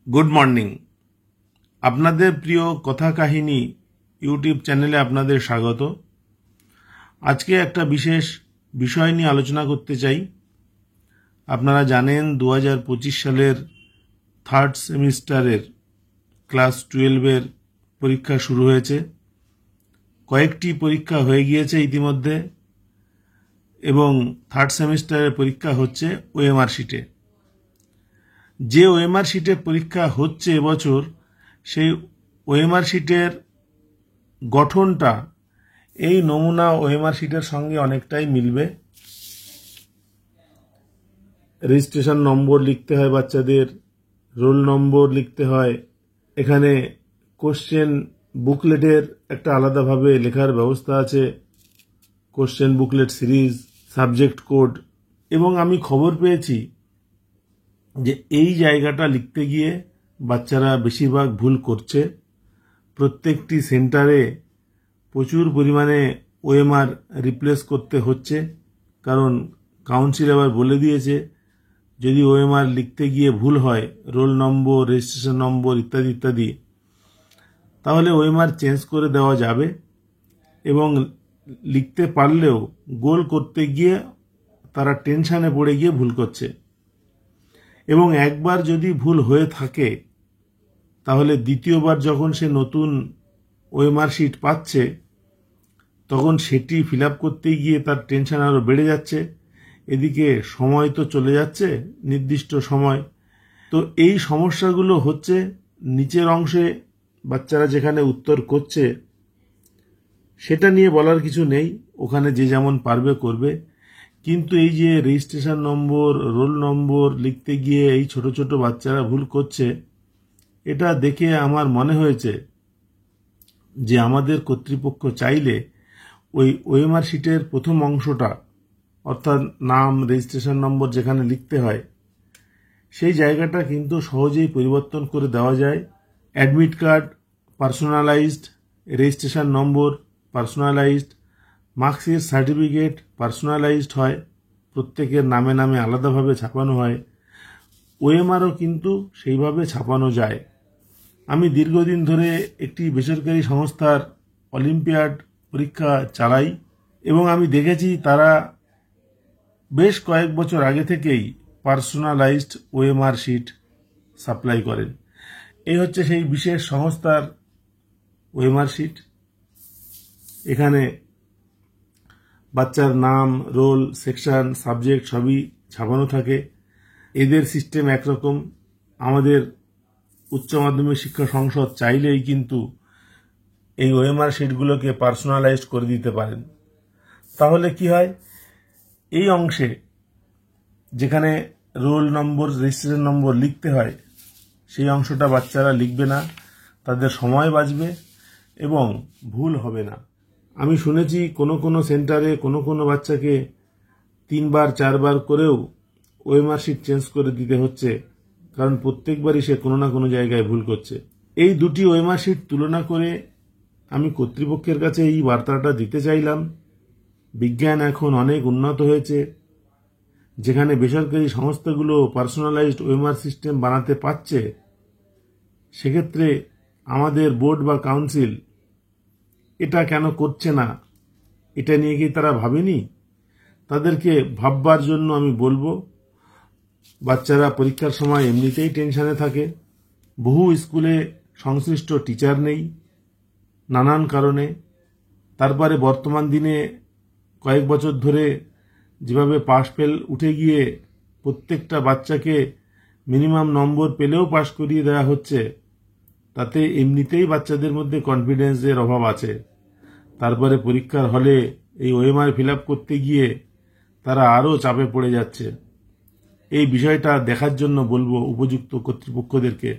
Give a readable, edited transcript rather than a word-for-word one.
Good morning. আপনাদের প্রিয় কথা কাহিনী ইউটিউব চ্যানেলে আপনাদের স্বাগত। আজকে একটা বিশেষ বিষয় নিয়ে আলোচনা করতে চাই। আপনারা জানেন 2025 সালের থার্ড সেমিস্টারের ক্লাস 12-এর পরীক্ষা শুরু হয়েছে। কয়েকটি পরীক্ষা হয়ে গিয়েছে ইতিমধ্যে এবং থার্ড সেমিস্টারের পরীক্ষা হচ্ছে ওএমআর শিটে। যে ওএমআর শিটে পরীক্ষা হচ্ছে এবছর, সেই ওএমআর শিটের গঠনটা এই নমুনা ওএমআর শিটের সঙ্গে অনেকটাই মিলবে। রেজিস্ট্রেশন নম্বর লিখতে হয় বাচ্চাদের, রোল নম্বর লিখতে হয়। এখানে কোশ্চেন বুকলেটের একটা আলাদাভাবে লেখার ব্যবস্থা আছে, question booklet series, subject code. এবং আমি খবর পেয়েছি যে এই জায়গাটা লিখতে গিয়ে বাচ্চারা বেশিরভাগ ভুল করছে। প্রত্যেকটি সেন্টারে প্রচুর পরিমাণে ওএমআর রিপ্লেস করতে হচ্ছে, কারণ কাউন্সিল আবার বলে দিয়েছে যদি ওএমআর লিখতে গিয়ে ভুল হয়, রোল নম্বর, রেজিস্ট্রেশন নম্বর ইত্যাদি ইত্যাদি, তাহলে ওএমআর চেঞ্জ করে দেওয়া যাবে। এবং লিখতে পারলেও গোল করতে গিয়ে তারা টেনশানে পড়ে গিয়ে ভুল করছে। এবং একবার যদি ভুল হয়ে থাকে, তাহলে দ্বিতীয়বার যখন সে নতুন ওএমআর শিট পাচ্ছে, তখন সেটি ফিল আপ করতে গিয়ে তার টেনশন আরও বেড়ে যাচ্ছে। এদিকে সময় তো চলে যাচ্ছে, নির্দিষ্ট সময়। তো এই সমস্যাগুলো হচ্ছে নিচের অংশে বাচ্চারা যেখানে উত্তর করছে, সেটা নিয়ে বলার কিছু নেই, ওখানে যে যেমন পারবে করবে। কিন্তু এই যে রেজিস্ট্রেশন নম্বর, রোল নম্বর লিখতে গিয়ে এই ছোট ছোট বাচ্চারা ভুল করছে, এটা দেখে আমার মনে হয়েছে যে আমাদের কর্তৃপক্ষ চাইলে ওই ওএমআর শিটের প্রথম অংশটা, অর্থাৎ নাম, রেজিস্ট্রেশন নম্বর যেখানে লিখতে হয়, সেই জায়গাটা কিন্তু সহজেই পরিবর্তন করে দেওয়া যায়। Admit card personalised, registration number personalised, marksheet certificate personalised হয়, প্রত্যেকের নামে নামে আলাদাভাবে ছাপানো হয়। ওএমআরও কিন্তু সেইভাবে ছাপানো যায়। আমি দীর্ঘদিন ধরে একটি বেসরকারি সংস্থার অলিম্পিয়াড পরীক্ষা চালাই এবং আমি দেখেছি তারা বেশ কয়েক বছর আগে থেকেই পার্সোনালাইজড ওএমআর শিট সাপ্লাই করেন। এই হচ্ছে সেই বিশেষ সংস্থার ওএমআর শিট। এখানে বাচ্চার নাম, রোল, সেকশন, সাবজেক্ট সবই ছাপানো থাকে। এদের সিস্টেম একরকম। আমাদের উচ্চ মাধ্যমিক শিক্ষা সংসদ চাইলেই কিন্তু এই ওএমআর শিটগুলোকে পার্সোনালাইজড করে দিতে পারেন। তাহলে কি হয়, এই অংশে যেখানে রোল নম্বর, রেজিস্ট্রেশন নম্বর লিখতে হয়, সেই অংশটা বাচ্চারা লিখবে না, তাদের সময় বাঁচবে এবং ভুল হবে না। আমি শুনেছি কোনো কোনো সেন্টারে কোনো কোনো বাচ্চাকে 3বার 4বার করেও ওএমআর শিট চেঞ্জ করে দিতে হচ্ছে, কারণ প্রত্যেকবারই সে কোনো না কোনো জায়গায় ভুল করছে। এই দুটি ওএমআর শিট তুলনা করে আমি কর্তৃপক্ষের কাছে এই বার্তাটা দিতে চাইলাম। বিজ্ঞান এখন অনেক উন্নত হয়েছে, যেখানে বেসরকারি সংস্থাগুলো পার্সোনালাইজড ওএমআর সিস্টেম বানাতে পারছে, সেক্ষেত্রে আমাদের বোর্ড বা কাউন্সিল এটা কেন করছে না, এটা নিয়ে কি তারা ভাবেনি? তাদেরকে ভাববার জন্য আমি বলবো, বাচ্চারা পরীক্ষার সময় এমনিতেই টেনশনে থাকে। বহু স্কুলে সংশ্লিষ্ট টিচার নেই নানান কারণে। তারপরে বর্তমান দিনে কয়েক বছর ধরে যেভাবে পাস ফেল উঠে গিয়ে প্রত্যেকটা বাচ্চাকে মিনিমাম নম্বর পেলেও পাস করিয়ে দেওয়া হচ্ছে, তাতে এমনিতেই বাচ্চাদের মধ্যে কনফিডেন্সের অভাব আছে। তারপরে পরীক্ষার হলে এই ওএমআর ফিল আপ করতে গিয়ে তারা আরও চাপে পড়ে যাচ্ছে। এই বিষয়টা দেখার জন্য বলবো উপযুক্ত কর্তৃপক্ষদেরকে।